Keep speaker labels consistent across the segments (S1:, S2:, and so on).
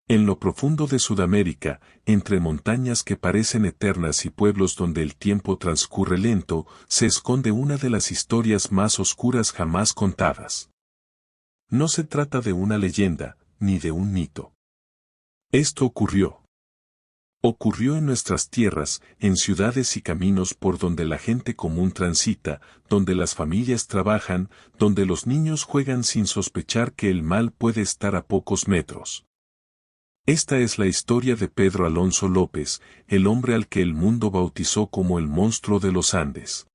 S1: En lo profundo de Sudamérica, entre montañas que parecen eternas y pueblos donde el tiempo transcurre lento, se esconde una de las historias más oscuras jamás contadas. No se trata de una leyenda, ni de un mito. Esto ocurrió. Ocurrió en nuestras tierras, en ciudades y caminos por donde la gente común transita, donde las familias trabajan, donde los niños juegan sin sospechar que el mal puede estar a pocos metros. Esta es la historia de Pedro Alonso López, el hombre al que el mundo bautizó como el monstruo de los Andes.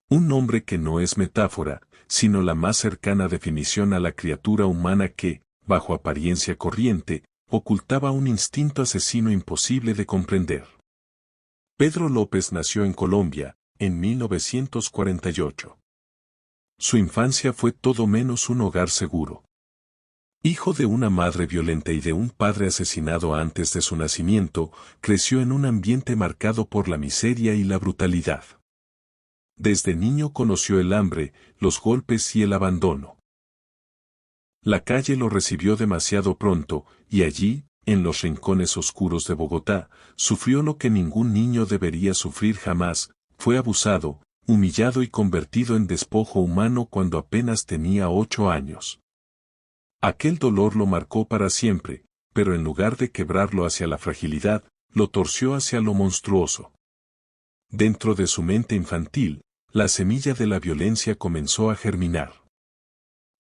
S1: Un nombre que no es metáfora, sino la más cercana definición a la criatura humana que, bajo apariencia corriente, ocultaba un instinto asesino imposible de comprender. Pedro López nació en Colombia, en 1948. Su infancia fue todo menos un hogar seguro. Hijo de una madre violenta y de un padre asesinado antes de su nacimiento, creció en un ambiente marcado por la miseria y la brutalidad. Desde niño conoció el hambre, los golpes y el abandono. La calle lo recibió demasiado pronto, y allí, en los rincones oscuros de Bogotá, sufrió lo que ningún niño debería sufrir jamás, fue abusado, humillado y convertido en despojo humano cuando apenas tenía 8 años. Aquel dolor lo marcó para siempre, pero en lugar de quebrarlo hacia la fragilidad, lo torció hacia lo monstruoso. Dentro de su mente infantil, la semilla de la violencia comenzó a germinar.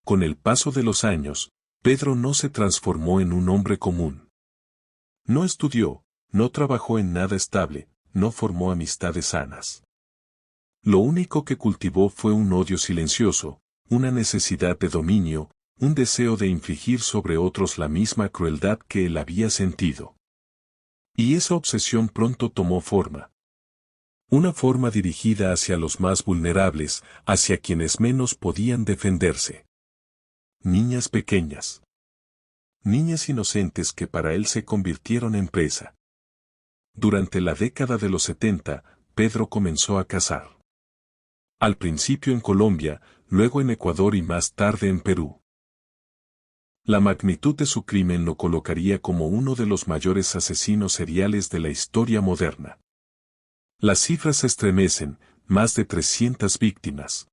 S1: Con el paso de los años, Pedro no se transformó en un hombre común. No estudió, no trabajó en nada estable, no formó amistades sanas. Lo único que cultivó fue un odio silencioso, una necesidad de dominio, un deseo de infligir sobre otros la misma crueldad que él había sentido. Y esa obsesión pronto tomó forma. Una forma dirigida hacia los más vulnerables, hacia quienes menos podían defenderse. Niñas pequeñas. Niñas inocentes que para él se convirtieron en presa. Durante la década de los 70, Pedro comenzó a cazar. Al principio en Colombia, luego en Ecuador y más tarde en Perú. La magnitud de su crimen lo colocaría como uno de los mayores asesinos seriales de la historia moderna. Las cifras se estremecen, más de 300 víctimas.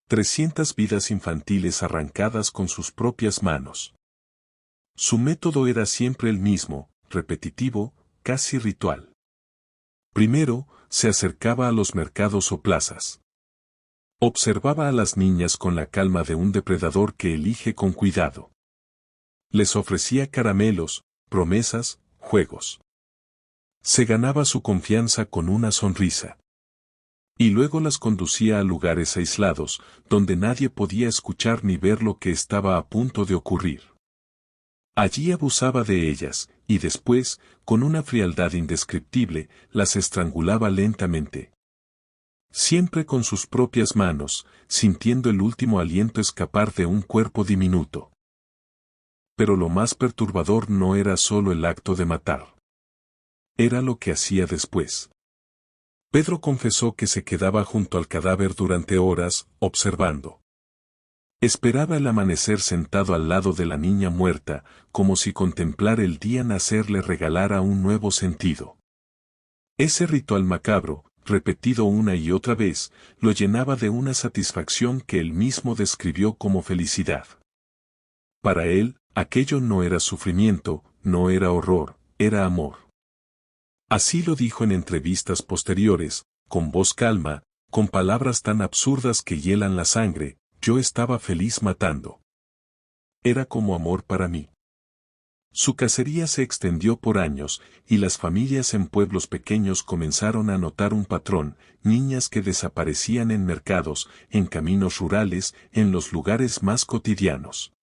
S1: 300 vidas infantiles arrancadas con sus propias manos. Su método era siempre el mismo, repetitivo, casi ritual. Primero, se acercaba a los mercados o plazas. Observaba a las niñas con la calma de un depredador que elige con cuidado. Les ofrecía caramelos, promesas, juegos. Se ganaba su confianza con una sonrisa. Y luego las conducía a lugares aislados, donde nadie podía escuchar ni ver lo que estaba a punto de ocurrir. Allí abusaba de ellas, y después, con una frialdad indescriptible, las estrangulaba lentamente. Siempre con sus propias manos, sintiendo el último aliento escapar de un cuerpo diminuto. Pero lo más perturbador no era solo el acto de matar. Era lo que hacía después. Pedro confesó que se quedaba junto al cadáver durante horas, observando. Esperaba el amanecer sentado al lado de la niña muerta, como si contemplar el día nacer le regalara un nuevo sentido. Ese ritual macabro, repetido una y otra vez, lo llenaba de una satisfacción que él mismo describió como felicidad. Para él, aquello no era sufrimiento, no era horror, era amor. Así lo dijo en entrevistas posteriores, con voz calma, con palabras tan absurdas que hielan la sangre: yo estaba feliz matando. Era como amor para mí. Su cacería se extendió por años, y las familias en pueblos pequeños comenzaron a notar un patrón: niñas que desaparecían en mercados, en caminos rurales, en los lugares más cotidianos.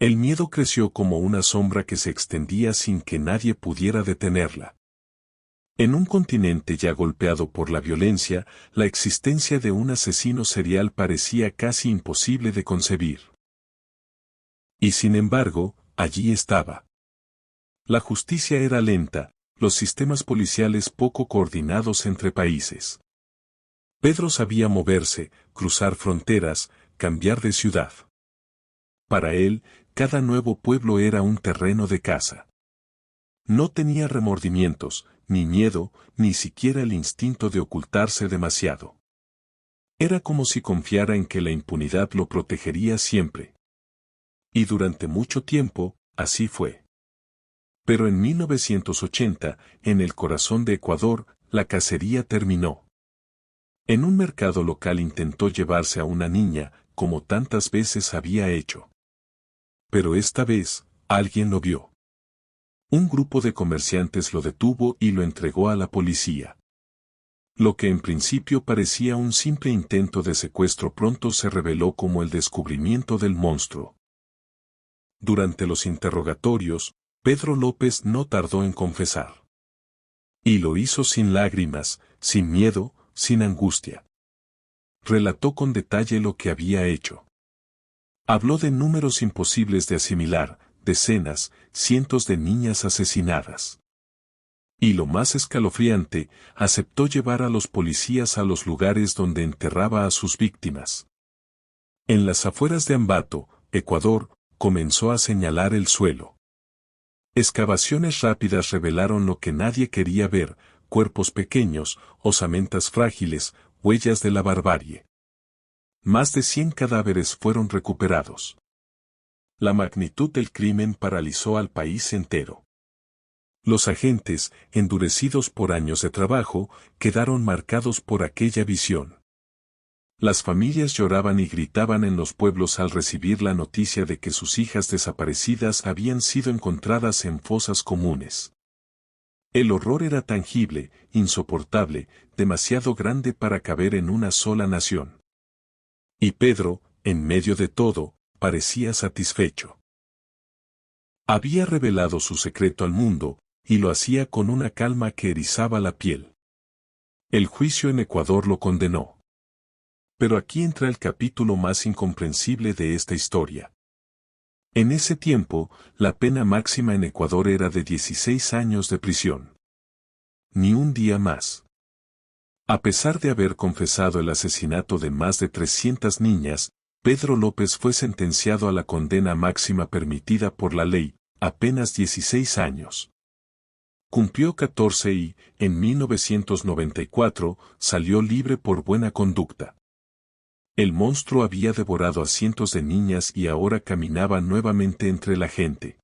S1: El miedo creció como una sombra que se extendía sin que nadie pudiera detenerla. En un continente ya golpeado por la violencia, la existencia de un asesino serial parecía casi imposible de concebir. Y sin embargo, allí estaba. La justicia era lenta, los sistemas policiales poco coordinados entre países. Pedro sabía moverse, cruzar fronteras, cambiar de ciudad. Para él, cada nuevo pueblo era un terreno de caza. No tenía remordimientos, ni miedo, ni siquiera el instinto de ocultarse demasiado. Era como si confiara en que la impunidad lo protegería siempre. Y durante mucho tiempo, así fue. Pero en 1980, en el corazón de Ecuador, la cacería terminó. En un mercado local intentó llevarse a una niña, como tantas veces había hecho. Pero esta vez, alguien lo vio. Un grupo de comerciantes lo detuvo y lo entregó a la policía. Lo que en principio parecía un simple intento de secuestro pronto se reveló como el descubrimiento del monstruo. Durante los interrogatorios, Pedro López no tardó en confesar. Y lo hizo sin lágrimas, sin miedo, sin angustia. Relató con detalle lo que había hecho. Habló de números imposibles de asimilar, decenas, cientos de niñas asesinadas. Y lo más escalofriante, aceptó llevar a los policías a los lugares donde enterraba a sus víctimas. En las afueras de Ambato, Ecuador, comenzó a señalar el suelo. Excavaciones rápidas revelaron lo que nadie quería ver: cuerpos pequeños, osamentas frágiles, huellas de la barbarie. Más de 100 cadáveres fueron recuperados. La magnitud del crimen paralizó al país entero. Los agentes, endurecidos por años de trabajo, quedaron marcados por aquella visión. Las familias lloraban y gritaban en los pueblos al recibir la noticia de que sus hijas desaparecidas habían sido encontradas en fosas comunes. El horror era tangible, insoportable, demasiado grande para caber en una sola nación. Y Pedro, en medio de todo, parecía satisfecho. Había revelado su secreto al mundo, y lo hacía con una calma que erizaba la piel. El juicio en Ecuador lo condenó. Pero aquí entra el capítulo más incomprensible de esta historia. En ese tiempo, la pena máxima en Ecuador era de 16 años de prisión. Ni un día más. A pesar de haber confesado el asesinato de más de 300 niñas, Pedro López fue sentenciado a la condena máxima permitida por la ley, apenas 16 años. Cumplió 14 y, en 1994, salió libre por buena conducta. El monstruo había devorado a cientos de niñas y ahora caminaba nuevamente entre la gente.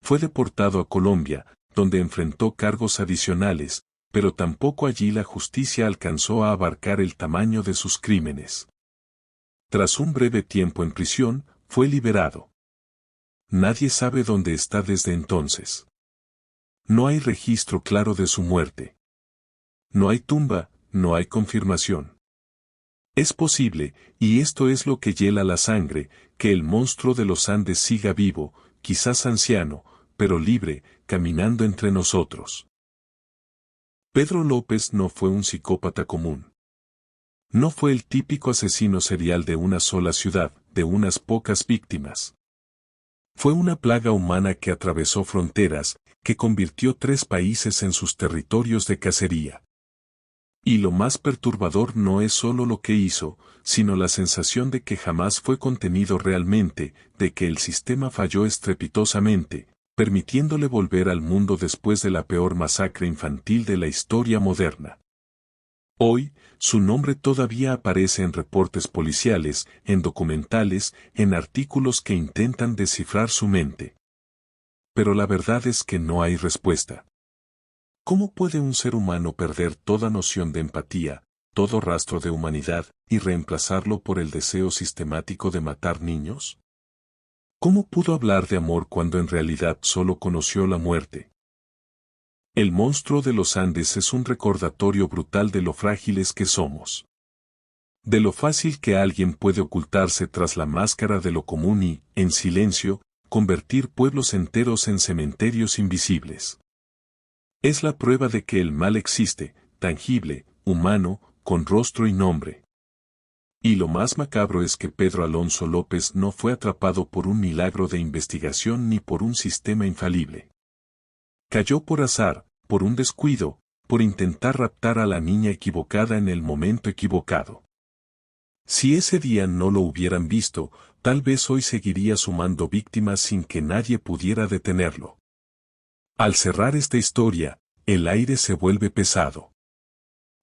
S1: Fue deportado a Colombia, donde enfrentó cargos adicionales, pero tampoco allí la justicia alcanzó a abarcar el tamaño de sus crímenes. Tras un breve tiempo en prisión, fue liberado. Nadie sabe dónde está desde entonces. No hay registro claro de su muerte. No hay tumba, no hay confirmación. Es posible, y esto es lo que hiela la sangre, que el monstruo de los Andes siga vivo, quizás anciano, pero libre, caminando entre nosotros. Pedro López no fue un psicópata común. No fue el típico asesino serial de una sola ciudad, de unas pocas víctimas. Fue una plaga humana que atravesó fronteras, que convirtió 3 países en sus territorios de cacería. Y lo más perturbador no es solo lo que hizo, sino la sensación de que jamás fue contenido realmente, de que el sistema falló estrepitosamente, permitiéndole volver al mundo después de la peor masacre infantil de la historia moderna. Hoy, su nombre todavía aparece en reportes policiales, en documentales, en artículos que intentan descifrar su mente. Pero la verdad es que no hay respuesta. ¿Cómo puede un ser humano perder toda noción de empatía, todo rastro de humanidad, y reemplazarlo por el deseo sistemático de matar niños? ¿Cómo pudo hablar de amor cuando en realidad solo conoció la muerte? El monstruo de los Andes es un recordatorio brutal de lo frágiles que somos. De lo fácil que alguien puede ocultarse tras la máscara de lo común y, en silencio, convertir pueblos enteros en cementerios invisibles. Es la prueba de que el mal existe, tangible, humano, con rostro y nombre. Y lo más macabro es que Pedro Alonso López no fue atrapado por un milagro de investigación ni por un sistema infalible. Cayó por azar, por un descuido, por intentar raptar a la niña equivocada en el momento equivocado. Si ese día no lo hubieran visto, tal vez hoy seguiría sumando víctimas sin que nadie pudiera detenerlo. Al cerrar esta historia, el aire se vuelve pesado.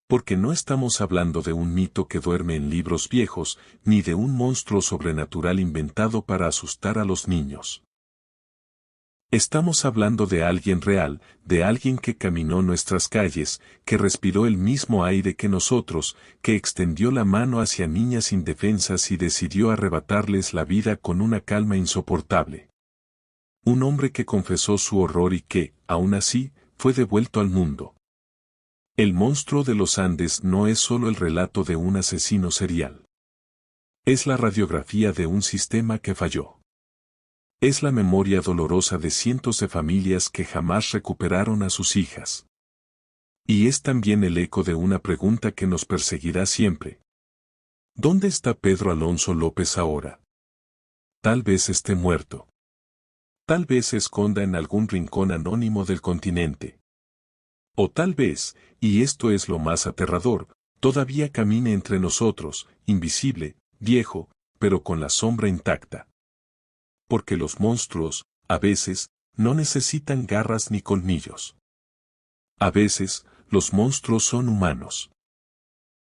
S1: Porque no estamos hablando de un mito que duerme en libros viejos, ni de un monstruo sobrenatural inventado para asustar a los niños. Estamos hablando de alguien real, de alguien que caminó nuestras calles, que respiró el mismo aire que nosotros, que extendió la mano hacia niñas indefensas y decidió arrebatarles la vida con una calma insoportable. Un hombre que confesó su horror y que, aún así, fue devuelto al mundo. El monstruo de los Andes no es solo el relato de un asesino serial. Es la radiografía de un sistema que falló. Es la memoria dolorosa de cientos de familias que jamás recuperaron a sus hijas. Y es también el eco de una pregunta que nos perseguirá siempre. ¿Dónde está Pedro Alonso López ahora? Tal vez esté muerto. Tal vez se esconda en algún rincón anónimo del continente. O tal vez, y esto es lo más aterrador, todavía camine entre nosotros, invisible, viejo, pero con la sombra intacta. Porque los monstruos, a veces, no necesitan garras ni colmillos. A veces, los monstruos son humanos.